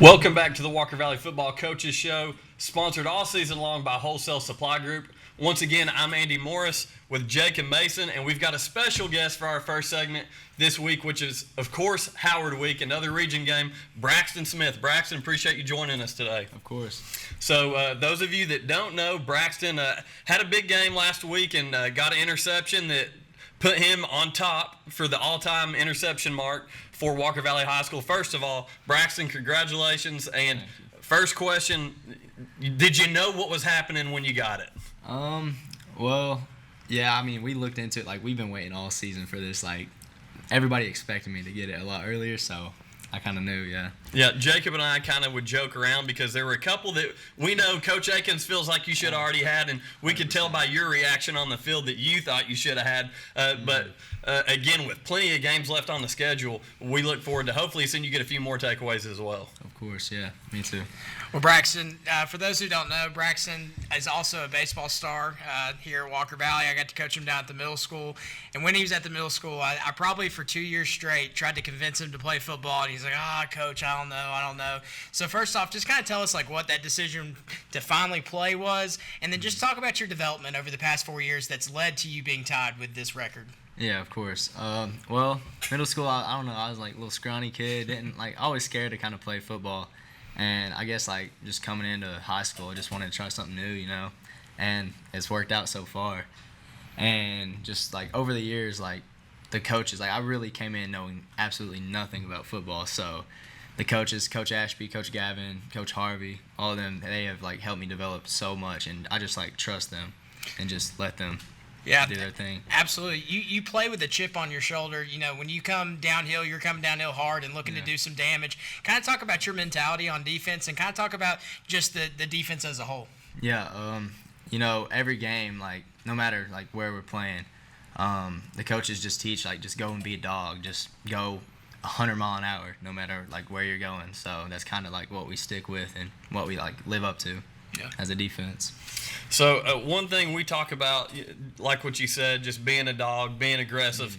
Welcome back to the Walker Valley Football Coaches Show, sponsored all season long by Wholesale Supply Group. Once again, I'm Andy Morris with Jacob Mason, and we've got a special guest for our first segment this week, which is, of course, Howard Week, another region game, Braxton Smith. Braxton, appreciate you joining us today. Of course. So those of you that don't know, Braxton had a big game last week and got an interception that put him on top for the all-time interception mark for Walker Valley High School. First of all, Braxton, congratulations. And first question, did you know what was happening when you got it? Well, yeah, I mean, we looked into it. Like, we've been waiting all season for this. Like, everybody expected me to get it a lot earlier, so I kind of knew, yeah. Yeah, Jacob and I kind of would joke around because there were a couple that we know Coach Akins feels like you should have already had, and we could tell by your reaction on the field that you thought you should have had. But again, with plenty of games left on the schedule, we look forward to hopefully seeing you get a few more takeaways as well. Of course, yeah, me too. Well, Braxton, for those who don't know, Braxton is also a baseball star here at Walker Valley. I got to coach him down at the middle school. And when he was at the middle school, I probably for 2 years straight tried to convince him to play football. And he's like, Coach, I don't know. So first off, just kind of tell us like what that decision to finally play was. And then just talk about your development over the past 4 years that's led to you being tied with this record. Yeah, of course. Well, middle school, I don't know. I was like a little scrawny kid. Always scared to kind of play football. And I guess, like, just coming into high school, I just wanted to try something new, you know. And it's worked out so far. And just, like, over the years, like, the coaches, like, I really came in knowing absolutely nothing about football. So the coaches, Coach Ashby, Coach Gavin, Coach Harvey, all of them, they have, like, helped me develop so much. And I just, like, trust them and just let them do their thing. Absolutely. You play with a chip on your shoulder. You know, when you come downhill, you're coming downhill hard and looking to do some damage. Kind of talk about your mentality on defense and kind of talk about just the defense as a whole. Yeah, you know, every game, like, no matter, like, where we're playing, the coaches just teach, like, just go and be a dog. Just go 100 mile an hour no matter, like, where you're going. So that's kind of, like, what we stick with and what we, like, live up to as a defense. So one thing we talk about, like what you said, just being a dog, being aggressive.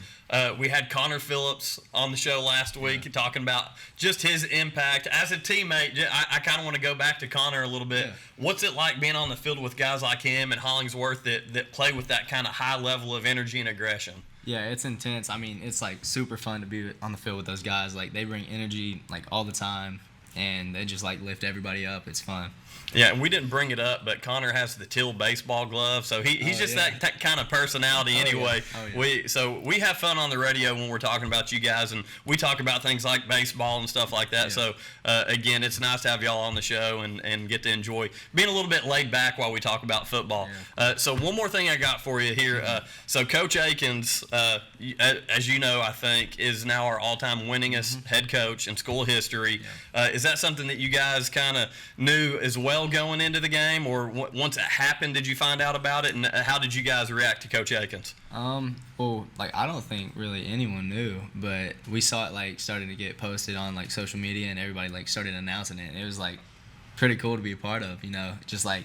We had Connor Phillips on the show last week talking about just his impact. As a teammate, I kind of want to go back to Connor a little bit. Yeah. What's it like being on the field with guys like him and Hollingsworth that play with that kind of high level of energy and aggression? Yeah, it's intense. I mean, it's, like, super fun to be on the field with those guys. Like, they bring energy, like, all the time, and they just, like, lift everybody up. It's fun. Yeah, and we didn't bring it up, but Connor has the teal baseball glove, so he's just that kind of personality anyway. We have fun on the radio when we're talking about you guys, and we talk about things like baseball and stuff like that. So, again, it's nice to have y'all on the show and get to enjoy being a little bit laid back while we talk about football. So one more thing I got for you here. So Coach Akins, as you know, I think, is now our all-time winningest head coach in school history. Is that something that you guys kind of knew as well going into the game, or once it happened, did you find out about it, and how did you guys react to Coach Akins? Well, like, I don't think really anyone knew, but we saw it, like, starting to get posted on, like, social media, and everybody, like, started announcing it, and it was, like, pretty cool to be a part of, you know, just, like,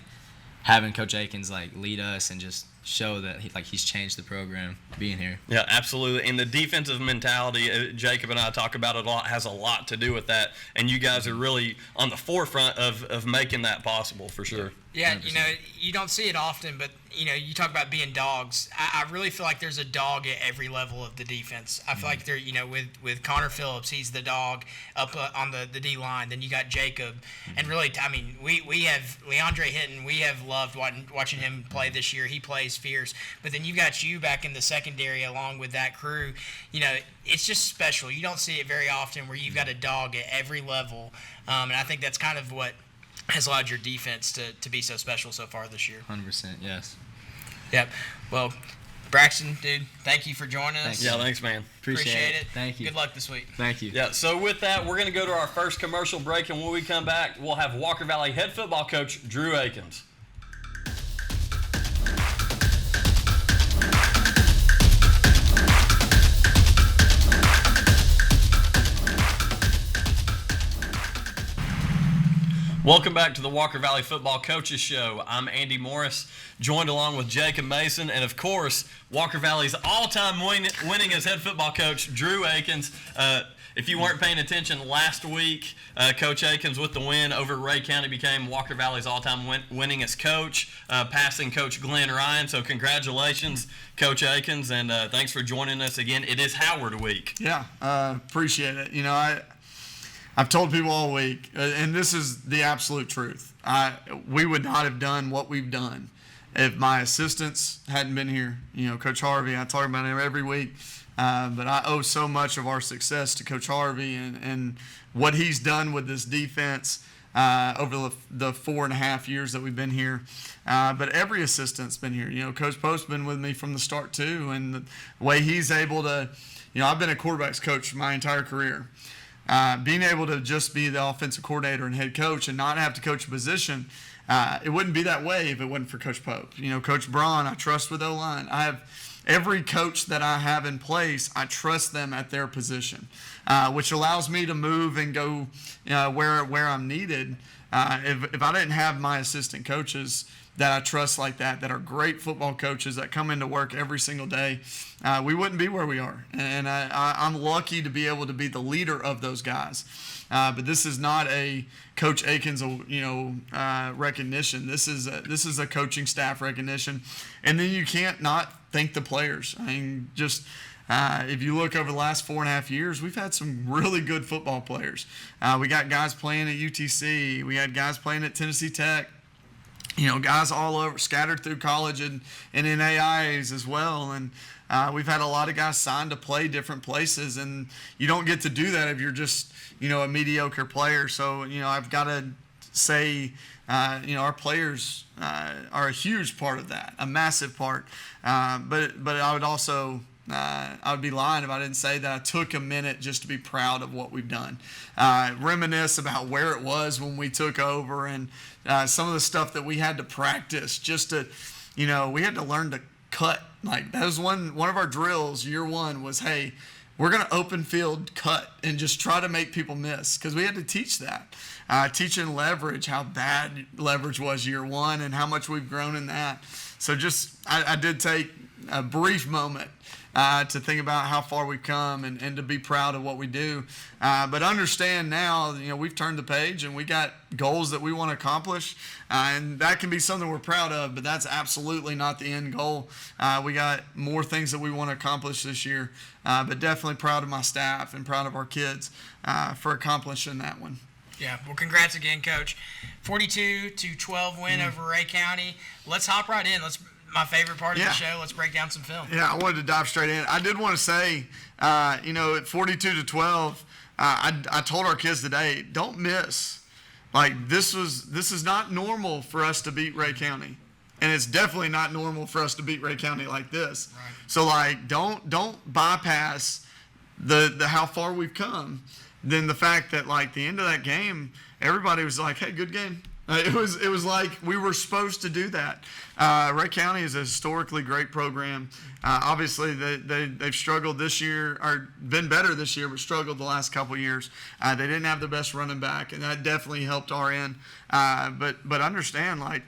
having Coach Akins, like, lead us and just show that he's changed the program being here. Yeah, absolutely. And the defensive mentality, Jacob and I talk about it a lot, has a lot to do with that. And you guys are really on the forefront of making that possible for sure. Yeah, 100%. You know, you don't see it often, but, you know, you talk about being dogs. I really feel like there's a dog at every level of the defense. I feel like there, you know, with Connor Phillips, he's the dog up on the D line. Then you got Jacob. And really, I mean, we have Leandre Hinton. We have loved watching him play this year. He plays fierce. But then you've got you back in the secondary along with that crew. You know, it's just special. You don't see it very often where you've got a dog at every level. And I think that's kind of what has allowed your defense to be so special so far this year. 100%, yes. Yep. Well, Braxton, dude, thank you for joining us. Yeah, thanks, man. Appreciate it. Thank you. Good luck this week. Thank you. Yeah, so with that, we're going to go to our first commercial break, and when we come back, we'll have Walker Valley head football coach Drew Akins. Welcome back to the Walker Valley Football Coaches Show. I'm Andy Morris, joined along with Jacob Mason, and of course, Walker Valley's all-time winningest head football coach, Drew Akins. If you weren't paying attention last week, Coach Akins with the win over Ray County became Walker Valley's all-time winningest coach, passing Coach Glenn Ryan. So congratulations, Coach Akins, and thanks for joining us again. It is Howard Week. Yeah, appreciate it. You know, I've told people all week, and this is the absolute truth. We would not have done what we've done if my assistants hadn't been here. You know, Coach Harvey, I talk about him every week, but I owe so much of our success to Coach Harvey and what he's done with this defense over the 4.5 years that we've been here. But every assistant's been here. You know, Coach Post's been with me from the start too, and the way he's able to, you know, I've been a quarterback's coach my entire career. Being able to just be the offensive coordinator and head coach and not have to coach a position, it wouldn't be that way if it wasn't for Coach Pope. You know, Coach Braun, I trust with O-line. I have every coach that I have in place, I trust them at their position, which allows me to move and go where I'm needed. If I didn't have my assistant coaches that I trust like that are great football coaches that come into work every single day, we wouldn't be where we are. And I'm lucky to be able to be the leader of those guys. But this is not a Coach Akins, recognition. This is a coaching staff recognition. And then you can't not thank the players. I mean, just if you look over the last 4.5 years, we've had some really good football players. We got guys playing at UTC. We had guys playing at Tennessee Tech. You know, guys all over, scattered through college and in AIAs as well. And we've had a lot of guys signed to play different places. And you don't get to do that if you're just, you know, a mediocre player. So, you know, I've got to say, you know, our players are a huge part of that, a massive part. But I would also, I would be lying if I didn't say that I took a minute just to be proud of what we've done. Reminisce about where it was when we took over and some of the stuff that we had to practice just to, you know, we had to learn to cut. Like that was one of our drills, year one, was, hey, we're going to open field cut and just try to make people miss, because we had to teach that. Teaching leverage, how bad leverage was year one and how much we've grown in that. So just I did take a brief moment to think about how far we've come and to be proud of what we do. But understand now, you know, we've turned the page and we got goals that we want to accomplish. And that can be something we're proud of, but that's absolutely not the end goal. We got more things that we want to accomplish this year. But definitely proud of my staff and proud of our kids for accomplishing that one. Yeah, well, congrats again, Coach. 42-12 win over Ray County. Let's hop right in. My favorite part of the show. Let's break down some film. Yeah, I wanted to dive straight in. I did want to say, you know, at 42-12, I told our kids today, don't miss. Like this is not normal for us to beat Ray County, and it's definitely not normal for us to beat Ray County like this. Right. So like, don't bypass the how far we've come. Then the fact that like the end of that game, everybody was like, hey, good game. It was like we were supposed to do that. Ray County is a historically great program. Obviously, they've struggled this year, or been better this year, but struggled the last couple of years. They didn't have the best running back, and that definitely helped our end. But understand, like,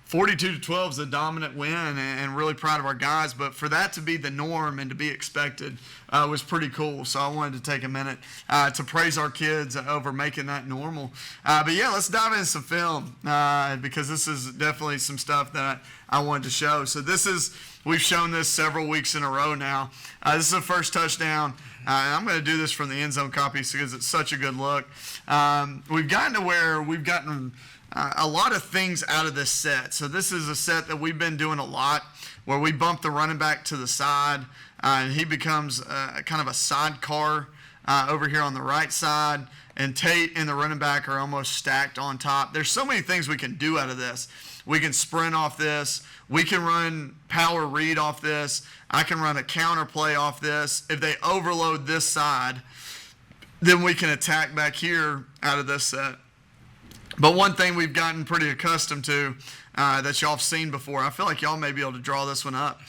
42-12 is a dominant win, and really proud of our guys. But for that to be the norm and to be expected was pretty cool. So I wanted to take a minute to praise our kids over making that normal. But yeah, let's dive into some film because this is definitely some stuff that I wanted to show. So we've shown this several weeks in a row now. This is the first touchdown. I'm going to do this from the end zone copy because it's such a good look. We've gotten to where we've gotten a lot of things out of this set. So this is a set that we've been doing a lot, where we bump the running back to the side, and he becomes kind of a sidecar over here on the right side, and Tate and the running back are almost stacked on top. There's so many things we can do out of this. We can sprint off this. We can run power read off this. I can run a counter play off this. If they overload this side, then we can attack back here out of this set. But one thing we've gotten pretty accustomed to that y'all have seen before, I feel like y'all may be able to draw this one up,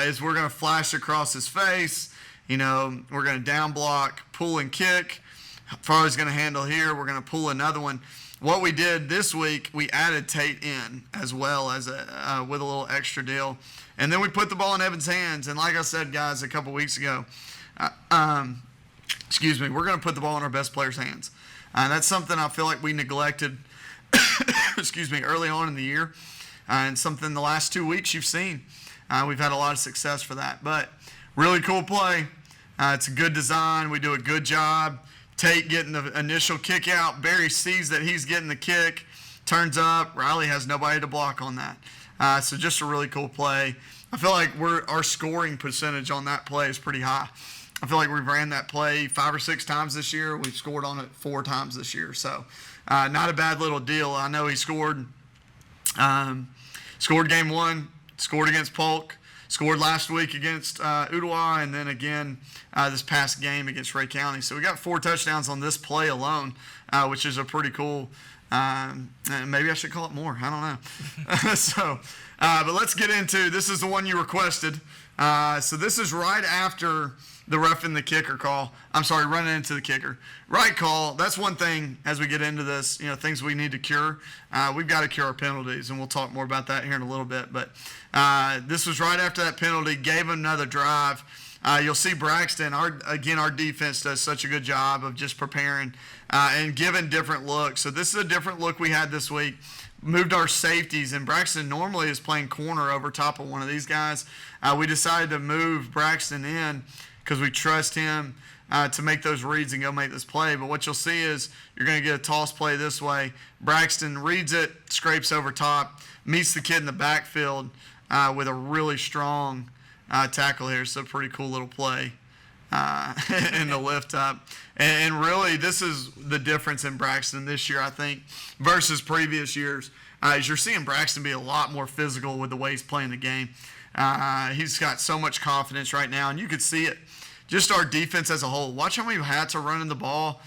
is we're going to flash across his face. You know, we're going to down block, pull and kick. Farley's going to handle here. We're going to pull another one. what we did this week, we added Tate in as well as with a little extra deal. And then we put the ball in Evan's hands. And like I said, guys, a couple weeks ago, we're going to put the ball in our best player's hands. That's something I feel like we neglected, early on in the year. And something the last 2 weeks you've seen. We've had a lot of success for that. But really cool play. It's a good design. We do a good job. Tate getting the initial kick out. Barry sees that he's getting the kick, turns up. Riley has nobody to block on that. So just a really cool play. I feel like our scoring percentage on that play is pretty high. I feel like we've ran that play 5 or 6 times this year. We've scored on it 4 times this year. So not a bad little deal. I know he scored game 1, scored against Polk, scored last week against Ottawa, and then again this past game against Ray County. So we got 4 touchdowns on this play alone, which is a pretty cool. Maybe I should call it more. I don't know. But let's get into this. Is the one you requested. So this is right after the roughing the kicker call. I'm sorry, running into the kicker. Right call. That's one thing as we get into this, things we need to cure. We've got to cure our penalties, and we'll talk more about that here in a little bit. But this was right after that penalty, gave him another drive. You'll see Braxton, our defense does such a good job of just preparing and giving different looks. So this is a different look we had this week. Moved our safeties, and Braxton normally is playing corner over top of one of these guys. We decided to move Braxton in because we trust him to make those reads and go make this play. But what you'll see is you're going to get a toss play this way. Braxton reads it, scrapes over top, meets the kid in the backfield with a really strong tackle here. So pretty cool little play in the lift up. And really, this is the difference in Braxton this year, I think, versus previous years. As you're seeing Braxton be a lot more physical with the way he's playing the game. He's got so much confidence right now, and you could see it. Just our defense as a whole. Watch how many hats are running the ball,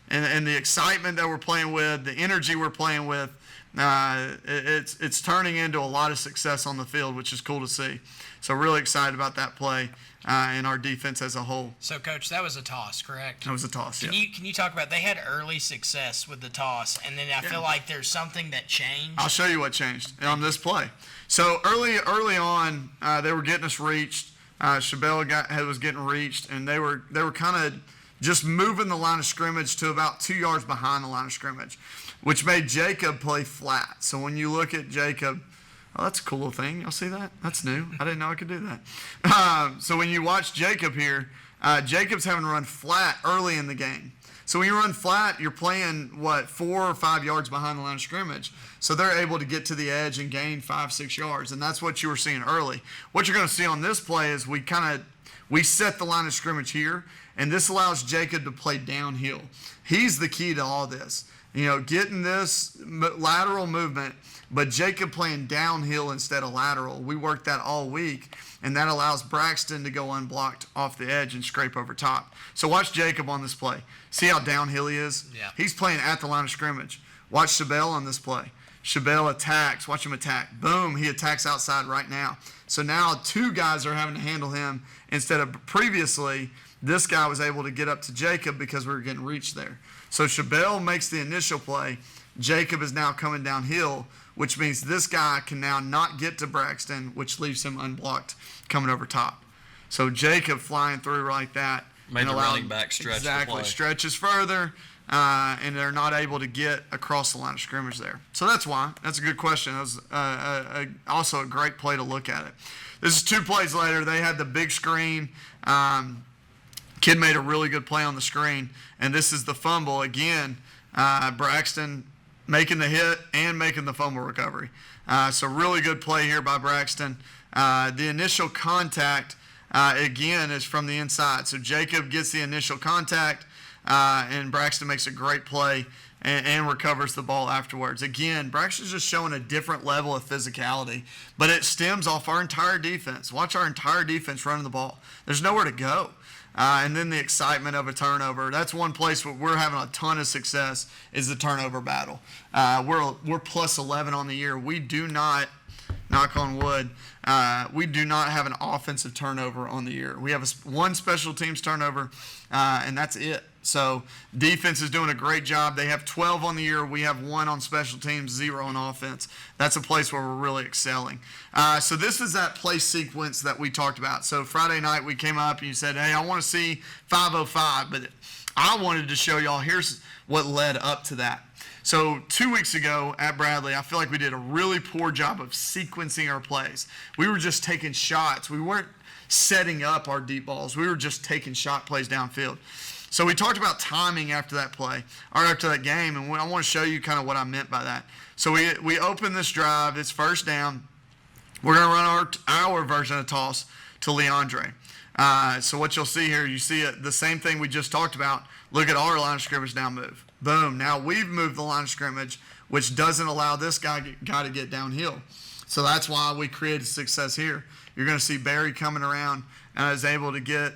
and the excitement that we're playing with, the energy we're playing with. It's turning into a lot of success on the field, which is cool to see. So really excited about that play and our defense as a whole. So, Coach, that was a toss, correct? That was a toss, Can you talk about, they had early success with the toss, and then I feel like there's something that changed. I'll show you what changed on this play. So early on, they were getting us reached. Chabelle was getting reached, and they were kind of just moving the line of scrimmage to about 2 yards behind the line of scrimmage, which made Jacob play flat. So when you look at Jacob, oh, that's a cool little thing. Y'all see that? That's new. I didn't know I could do that. So when you watch Jacob here, Jacob's having to run flat early in the game. So when you run flat, you're playing, 4 or 5 yards behind the line of scrimmage. So they're able to get to the edge and gain 5-6 yards, and that's what you were seeing early. What you're going to see on this play is we set the line of scrimmage here, and this allows Jacob to play downhill. He's the key to all this. Getting this lateral movement, but Jacob playing downhill instead of lateral. We worked that all week, and that allows Braxton to go unblocked off the edge and scrape over top. So watch Jacob on this play. See how downhill he is? Yeah. He's playing at the line of scrimmage. Watch Chabelle on this play. Chabelle attacks. Watch him attack. Boom, he attacks outside right now. So now 2 guys are having to handle him instead of previously this guy was able to get up to Jacob because we were getting reached there. So Chabelle makes the initial play. Jacob is now coming downhill, which means this guy can now not get to Braxton, which leaves him unblocked coming over top. So Jacob flying through like that. Made the running back stretch. Exactly, stretches further, and they're not able to get across the line of scrimmage there. So that's why. That's a good question. That was also a great play to look at it. This is 2 plays later. They had the big screen. Kid made a really good play on the screen, and this is the fumble. Again, Braxton making the hit and making the fumble recovery. So really good play here by Braxton. The initial contact, again, is from the inside. So Jacob gets the initial contact, and Braxton makes a great play and recovers the ball afterwards. Again, Braxton's just showing a different level of physicality, but it stems off our entire defense. Watch our entire defense running the ball. There's nowhere to go. And then the excitement of a turnover. That's one place where we're having a ton of success is the turnover battle. We're plus 11 on the year. We do not, knock on wood, we do not have an offensive turnover on the year. We have one special teams turnover, and that's it. So defense is doing a great job. They have 12 on the year. We have 1 on special teams, 0 on offense. That's a place where we're really excelling. So this is that play sequence that we talked about. So Friday night we came up and you said, hey, I want to see 505, but I wanted to show y'all here's what led up to that. So 2 weeks ago at Bradley, I feel like we did a really poor job of sequencing our plays. We were just taking shots. We weren't setting up our deep balls. We were just taking shot plays downfield. So we talked about timing after that play, or after that game, and I want to show you kind of what I meant by that. So we open this drive. It's first down. We're going to run our version of toss to Leandre. So what you'll see here, you see the same thing we just talked about. Look at our line of scrimmage now move. Boom. Now we've moved the line of scrimmage, which doesn't allow this guy to get downhill. So that's why we created success here. You're going to see Barry coming around and is able to get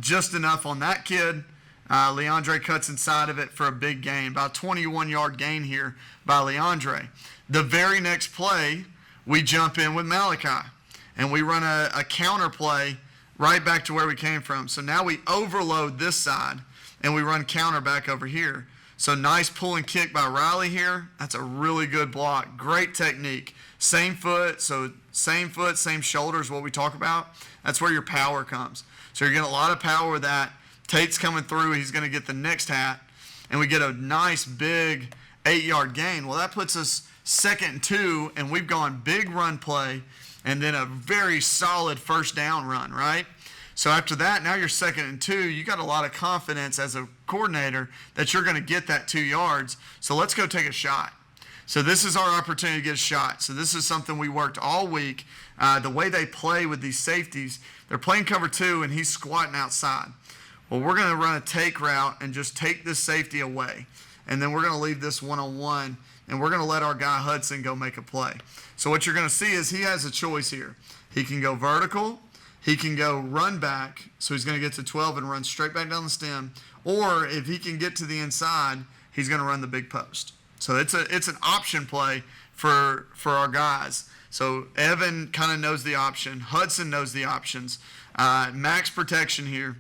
just enough on that kid. Leandre cuts inside of it for a big gain, about a 21-yard gain here by Leandre. The very next play, we jump in with Malachi, and we run a counter play right back to where we came from. So now we overload this side, and we run counter back over here. So nice pull and kick by Riley here. That's a really good block. Great technique. Same foot, same shoulder is what we talk about. That's where your power comes. So you're getting a lot of power with that. Tate's coming through. He's going to get the next hat. And we get a nice big 8-yard gain. Well, that puts us 2nd and 2, and we've gone big run play and then a very solid first down run, right? So after that, now you're 2nd and 2. You got a lot of confidence as a coordinator that you're going to get that 2 yards. So let's go take a shot. So this is our opportunity to get a shot. So this is something we worked all week. The way they play with these safeties, they're playing cover 2, and he's squatting outside. Well, we're going to run a take route and just take this safety away. And then we're going to leave this one-on-one, and we're going to let our guy Hudson go make a play. So what you're going to see is he has a choice here. He can go vertical. He can go run back, so he's going to get to 12 and run straight back down the stem. Or if he can get to the inside, he's going to run the big post. So it's an option play for our guys. So Evan kind of knows the option. Hudson knows the options. Max protection here.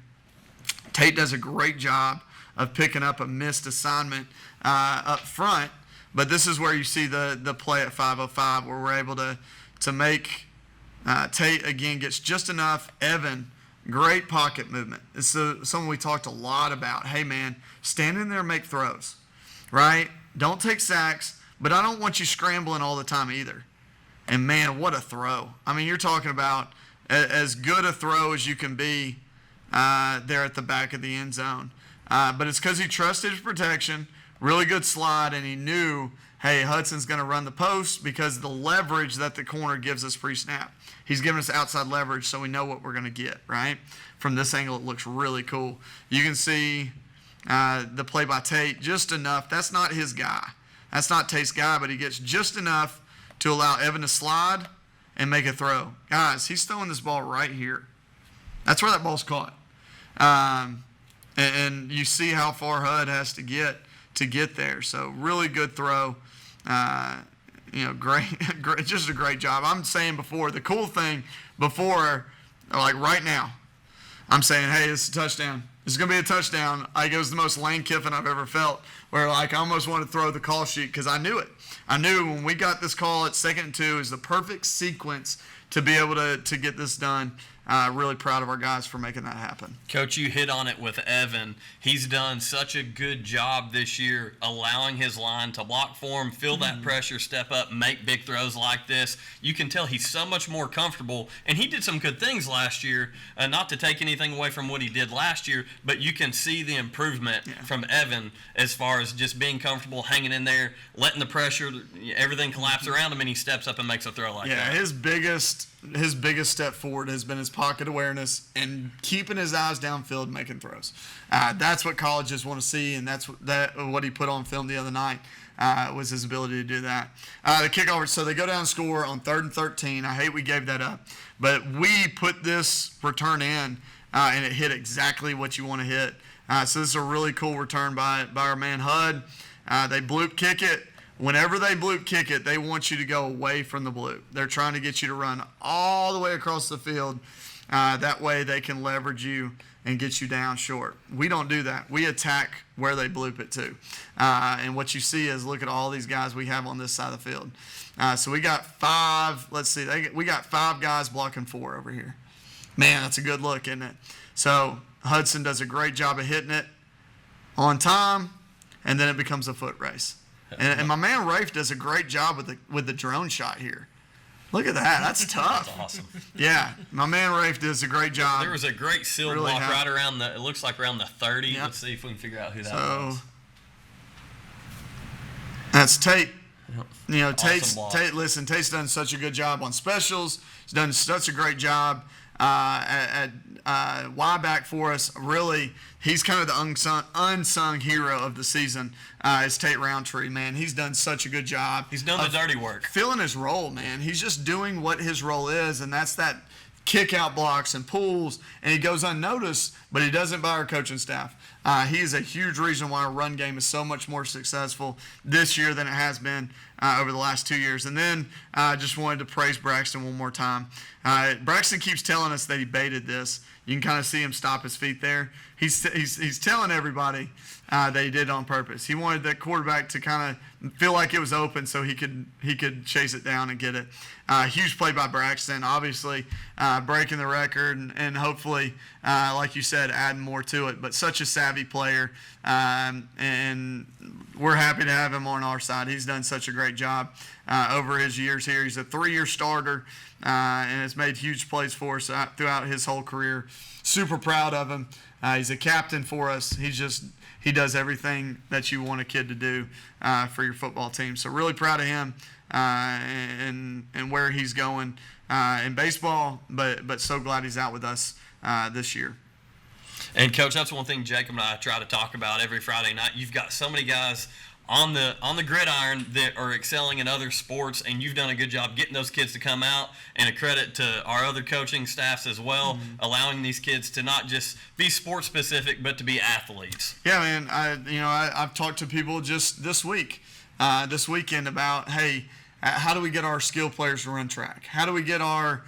Tate does a great job of picking up a missed assignment up front. But this is where you see the play at 505 where we're able to make Tate, again, gets just enough. Evan, great pocket movement. It's something we talked a lot about. Hey, man, stand in there and make throws, right? Don't take sacks, but I don't want you scrambling all the time either. And, man, what a throw. I mean, you're talking about as good a throw as you can be there at the back of the end zone. But it's because he trusted his protection, really good slide, and he knew, hey, Hudson's going to run the post because of the leverage that the corner gives us pre-snap. He's giving us outside leverage, so we know what we're going to get, right? From this angle, it looks really cool. You can see the play by Tate, just enough. That's not his guy. That's not Tate's guy, but he gets just enough to allow Evan to slide and make a throw. Guys, he's throwing this ball right here. That's where that ball's caught. And you see how far Hud has to get there. So really good throw. Great, just a great job. I'm saying before, the cool thing before, like right now, I'm saying, hey, it's a touchdown. It's going to be a touchdown. It was the most Lane Kiffin I've ever felt, where like I almost wanted to throw the call sheet because I knew it. I knew when we got this call at 2nd and 2 is the perfect sequence to be able to get this done. Really proud of our guys for making that happen. Coach, you hit on it with Evan. He's done such a good job this year allowing his line to block for him, feel that pressure, step up, make big throws like this. You can tell he's so much more comfortable, and he did some good things last year, not to take anything away from what he did last year, but you can see the improvement from Evan as far as just being comfortable, hanging in there, letting the pressure, everything collapse around him, and he steps up and makes a throw like that. Yeah, his biggest step forward has been his pocket awareness and keeping his eyes downfield, making throws. That's what colleges want to see, and that's what he put on film the other night was his ability to do that. The kickover, so they go down and score on 3rd and 13. I hate we gave that up, but we put this return in, and it hit exactly what you want to hit. So this is a really cool return by our man Hud. They bloop kick it. Whenever they bloop kick it, they want you to go away from the bloop. They're trying to get you to run all the way across the field. That way they can leverage you and get you down short. We don't do that. We attack where they bloop it to. And what you see is, look at all these guys we have on this side of the field. So we got 5. Let's see. We got 5 guys blocking 4 over here. Man, that's a good look, isn't it? So Hudson does a great job of hitting it on time, and then it becomes a foot race. And my man Rafe does a great job with the drone shot here. Look at that. That's tough. That's awesome. Yeah, my man Rafe does a great job. There was a great seal Really block right around it looks like around the 30. Yep. Let's see if we can figure out who that was. That's Tate. Yep. You know, Awesome Tate's done such a good job on specials. He's done such a great job at Y-back for us. Really, he's kind of the unsung hero of the season. Is Tate Roundtree, man. He's done such a good job. He's done the dirty work. Filling his role, man. He's just doing what his role is, and that's that kick-out blocks and pulls, and he goes unnoticed, but he does it by our coaching staff. He is a huge reason why our run game is so much more successful this year than it has been over the last 2 years. And then I just wanted to praise Braxton one more time. Braxton keeps telling us that he baited this. You can kind of see him stop his feet there. He's telling everybody that he did it on purpose. He wanted that quarterback to kind of feel like it was open so he could chase it down and get it. Huge play by Braxton, obviously breaking the record and hopefully, like you said, adding more to it. But such a savvy player, and we're happy to have him on our side. He's done such a great job over his years here. He's a 3-year starter and has made huge plays for us throughout his whole career. Super proud of him. He's a captain for us. He does everything that you want a kid to do for your football team. So really proud of him and where he's going in baseball, but so glad he's out with us this year. And Coach, that's one thing Jacob and I try to talk about every Friday night. You've got so many guys on the gridiron that are excelling in other sports, and you've done a good job getting those kids to come out, and a credit to our other coaching staffs as well, allowing these kids to not just be sports specific, but to be athletes. Yeah, man. I've talked to people just this weekend about, hey, how do we get our skill players to run track? How do we get our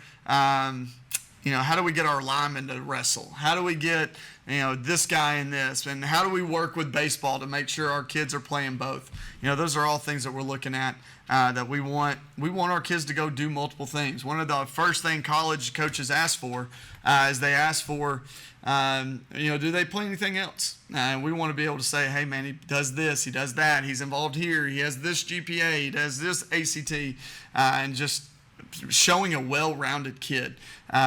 how do we get our linemen to wrestle? How do we get, this guy in this? And how do we work with baseball to make sure our kids are playing both? Those are all things that we're looking at that we want our kids to go do multiple things. One of the first thing college coaches ask for is they ask for, do they play anything else? And we want to be able to say, hey, man, he does this, he does that, he's involved here, he has this GPA, he does this ACT, and just showing a well-rounded kid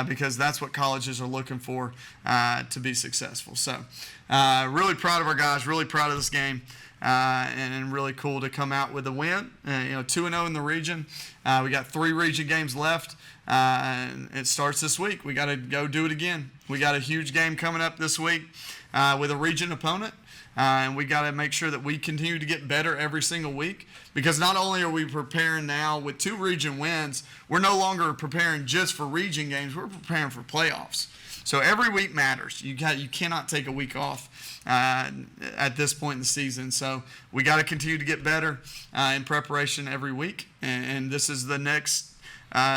because that's what colleges are looking for to be successful. So really proud of our guys, really proud of this game, and really cool to come out with a win. 2-0 in the region. We got 3 region games left, and it starts this week. We got to go do it again. We got a huge game coming up this week with a region opponent. And we got to make sure that we continue to get better every single week, because not only are we preparing now with 2 region wins, we're no longer preparing just for region games. We're preparing for playoffs. So every week matters. You cannot take a week off at this point in the season. So we got to continue to get better in preparation every week. And this is the next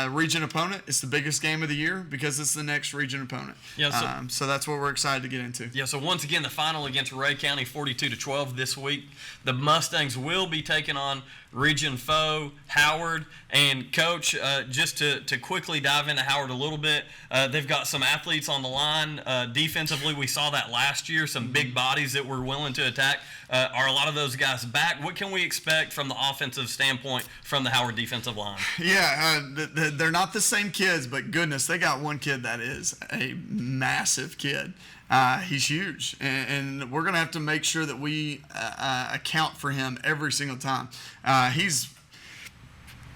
region opponent. It's the biggest game of the year because it's the next region opponent. Yeah, so that's what we're excited to get into. Yeah, so once again, the final against Ray County, 42-12 this week. The Mustangs will be taking on region foe Howard. And Coach, just to quickly dive into Howard a little bit, they've got some athletes on the line. Defensively, we saw that last year, some big bodies that were willing to attack. Are a lot of those guys back? What can we expect from the offensive standpoint from the Howard defensive line? Yeah, they're not the same kids, but goodness, they got one kid that is a massive kid. He's huge, and we're going to have to make sure that we account for him every single time. He's,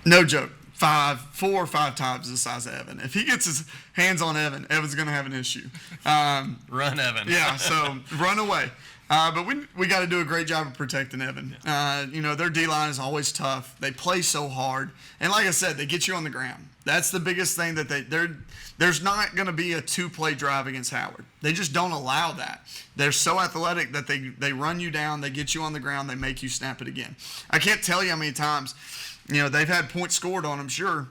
no joke, 4 or 5 times the size of Evan. If he gets his hands on Evan, Evan's going to have an issue. Run, Evan. Yeah, so run away. But we got to do a great job of protecting Evan. Their D-line is always tough. They play so hard. And like I said, they get you on the ground. That's the biggest thing that there's not going to be a 2-play drive against Howard. They just don't allow that. They're so athletic that they run you down, they get you on the ground, they make you snap it again. I can't tell you how many times, they've had points scored on them, sure.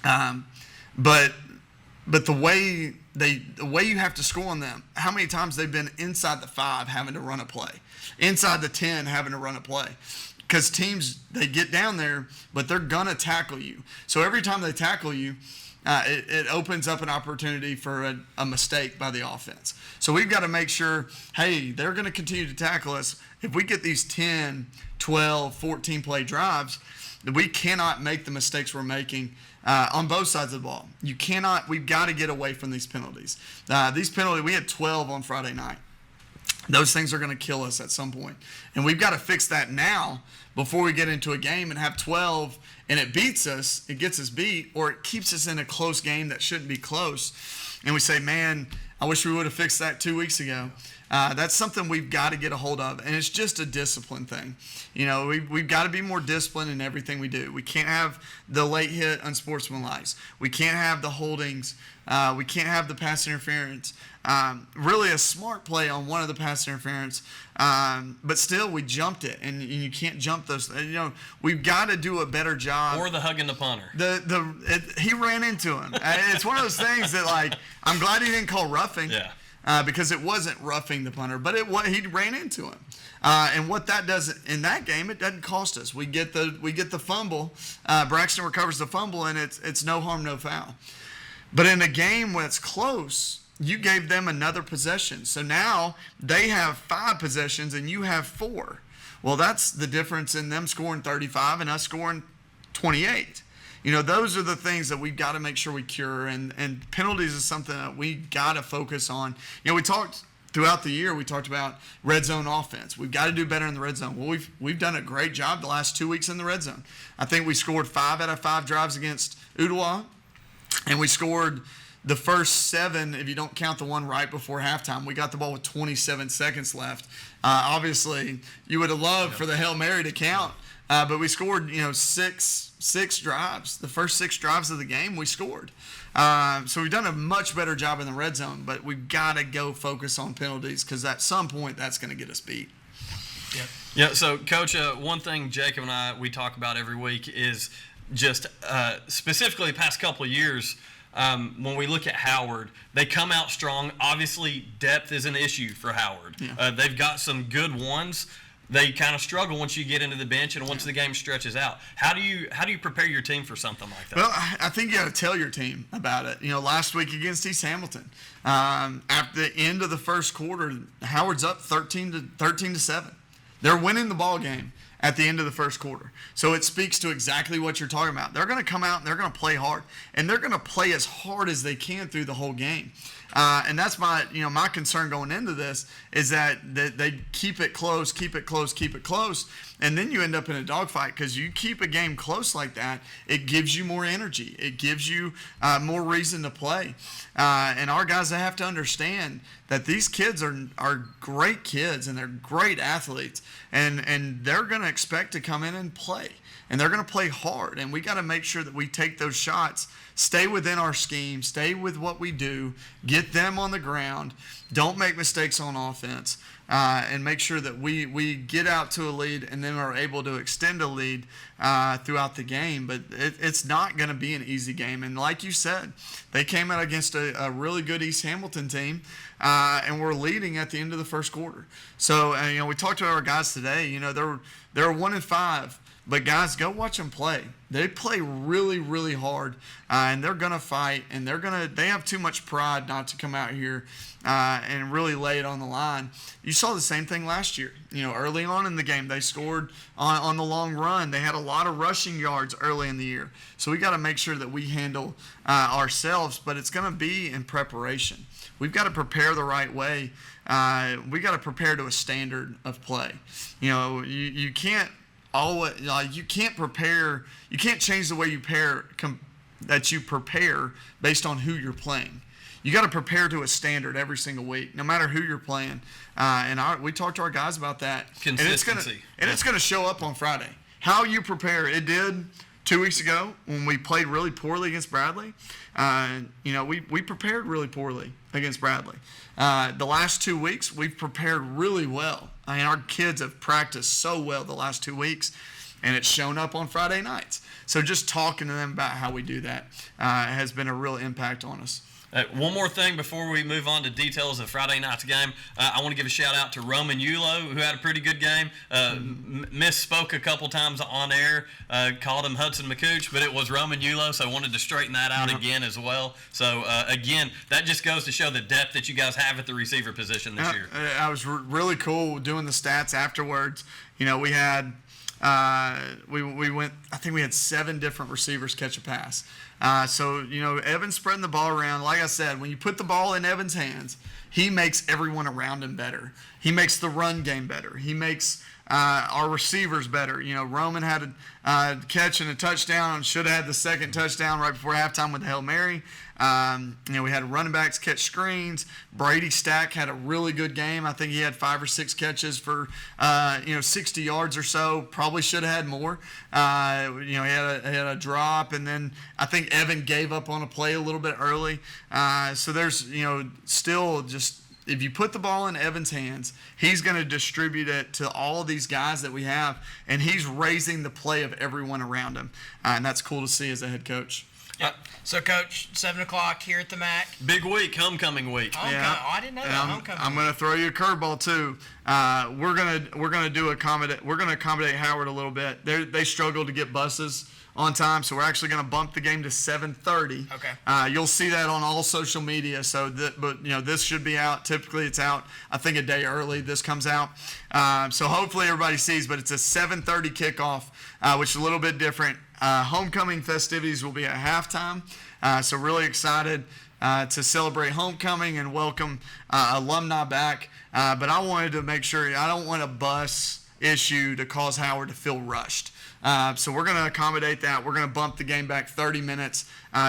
But the way the way you have to score on them, how many times they've been inside the 5 having to run a play, inside the 10 having to run a play. Because teams, they get down there, but they're going to tackle you. So every time they tackle you, it opens up an opportunity for a mistake by the offense. So we've got to make sure, hey, they're going to continue to tackle us. If we get these 10, 12, 14 play drives, we cannot make the mistakes we're making on both sides of the ball. We've got to get away from these penalties. These penalties, we had 12 on Friday night. Those things are going to kill us at some point. And we've got to fix that now before we get into a game and have 12 and it beats us, it gets us beat, or it keeps us in a close game that shouldn't be close. And we say, man, I wish we would have fixed that 2 weeks ago. That's something we've got to get a hold of, and it's just a discipline thing. We've got to be more disciplined in everything we do. We can't have the late hit unsportsmanlike. We can't have the holdings. We can't have the pass interference. Really a smart play on one of the pass interference, but still we jumped it, and you can't jump those. We've got to do a better job. Or the hugging the punter. He ran into him. It's one of those things that, like, I'm glad he didn't call roughing. Yeah. Because it wasn't roughing the punter, but he ran into him. And what that does in that game, it doesn't cost us. We get the fumble. Braxton recovers the fumble, and it's no harm, no foul. But in a game where it's close, you gave them another possession. So now they have 5 possessions and you have 4. Well, that's the difference in them scoring 35 and us scoring 28. Those are the things that we've got to make sure we cure, and penalties is something that we got to focus on. We talked throughout the year, we talked about red zone offense. We've got to do better in the red zone. Well, we've done a great job the last 2 weeks in the red zone. I think we scored 5 out of 5 drives against Ottawa, and we scored the first 7, if you don't count the one right before halftime. We got the ball with 27 seconds left. Obviously, you would have loved for the Hail Mary to count. But we scored, six drives. The first 6 drives of the game, we scored. So we've done a much better job in the red zone, but we've got to go focus on penalties because at some point that's going to get us beat. Yep. Yeah. So, Coach, one thing Jacob and we talk about every week is just specifically the past couple of years. When we look at Howard, they come out strong. Obviously, depth is an issue for Howard. Yeah. They've got some good ones. They kind of struggle once you get into the bench and once the game stretches out. How do you prepare your team for something like that? Well, I think you got to tell your team about it. Last week against East Hamilton, at the end of the first quarter, Howard's up 13-7. They're winning the ball game at the end of the first quarter. So it speaks to exactly what you're talking about. They're going to come out and they're going to play hard, and they're going to play as hard as they can through the whole game. And that's my concern going into this is that they keep it close, and then you end up in a dogfight because you keep a game close like that. It gives you more energy. It gives you more reason to play. And our guys have to understand that these kids are great kids and they're great athletes, and they're going to expect to come in and play. And they're going to play hard, and we got to make sure that we take those shots, stay within our scheme, stay with what we do, get them on the ground, don't make mistakes on offense, and make sure that we get out to a lead and then are able to extend a lead throughout the game. But it's not going to be an easy game. And like you said, they came out against a really good East Hamilton team, and we're leading at the end of the first quarter. So, we talked to our guys today. They're 1-5. But guys, go watch them play. They play really, really hard, and they're gonna fight. And they have too much pride not to come out here and really lay it on the line. You saw the same thing last year. Early on in the game, they scored on the long run. They had a lot of rushing yards early in the year. So we got to make sure that we handle ourselves. But it's gonna be in preparation. We've got to prepare the right way. We got to prepare to a standard of play. You can't. You can't prepare. You can't change the way you prepare based on who you're playing. You got to prepare to a standard every single week, no matter who you're playing. We talked to our guys about that. Consistency. And it's going to show up on Friday. How you prepare. It did 2 weeks ago when we played really poorly against Bradley. We prepared really poorly against Bradley. The last 2 weeks, we've prepared really well. Our kids have practiced so well the last 2 weeks, and it's shown up on Friday nights. So just talking to them about how we do that has been a real impact on us. One more thing before we move on to details of Friday night's game. I want to give a shout out to Roman Yulo, who had a pretty good game. Misspoke a couple times on air, called him Hudson McCooch, but it was Roman Yulo, so I wanted to straighten that out again as well. So, again, that just goes to show the depth that you guys have at the receiver position this year. I was really cool doing the stats afterwards. You know, we had we went. I think we had 7 different receivers catch a pass. So, you know, Evan's spreading the ball around. Like I said, when you put the ball in Evan's hands, he makes everyone around him better. He makes the run game better. He makes our receivers better. You know, Roman had a catch and a touchdown and should have had the second touchdown right before halftime with the Hail Mary. You know, we had running backs catch screens. Brady Stack had a really good game. I think he had 5 or 6 catches for 60 yards or so. Probably should have had more. You know, he had a drop, and then I think Evan gave up on a play a little bit early. So there's, you know, still just, if you put the ball in Evan's hands, he's going to distribute it to all of these guys that we have, and he's raising the play of everyone around him. And that's cool to see as a head coach. Yeah. So, Coach, 7 o'clock here at the MAC. Big week, homecoming week. Yeah. Oh, I didn't know that. Homecoming. I'm going to throw you a curveball too. We're gonna accommodate Howard a little bit. They struggled to get buses on time, so we're actually going to bump the game to 7:30. Okay. You'll see that on all social media. But you know, this should be out. Typically, it's out, I think, a day early. This comes out, so hopefully everybody sees. But it's a 7:30 kickoff, which is a little bit different. Homecoming festivities will be at halftime, so really excited to celebrate homecoming and welcome alumni back. But I wanted to make sure I don't want a bus issue to cause Howard to feel rushed. So we're going to accommodate that. We're going to bump the game back 30 minutes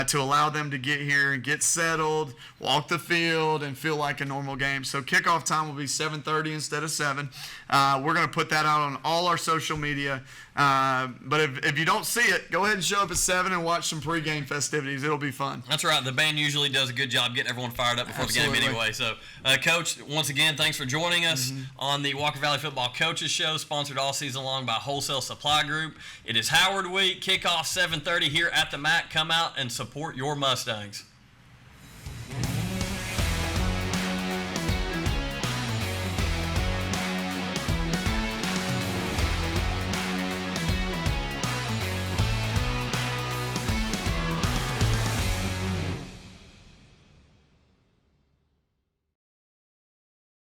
to allow them to get here and get settled, walk the field, and feel like a normal game. So kickoff time will be 7:30 instead of 7. We're going to put that out on all our social media. But if you don't see it, go ahead and show up at 7 and watch some pregame festivities. It'll be fun. That's right. The band usually does a good job getting everyone fired up before Absolutely. the game anyway. So, Coach, once again, thanks for joining us on the Walker Valley Football Coaches Show, sponsored all season long by Wholesale Supply Group. It is Howard Week, kickoff 7:30 here at the MAC. Come out and support your Mustangs.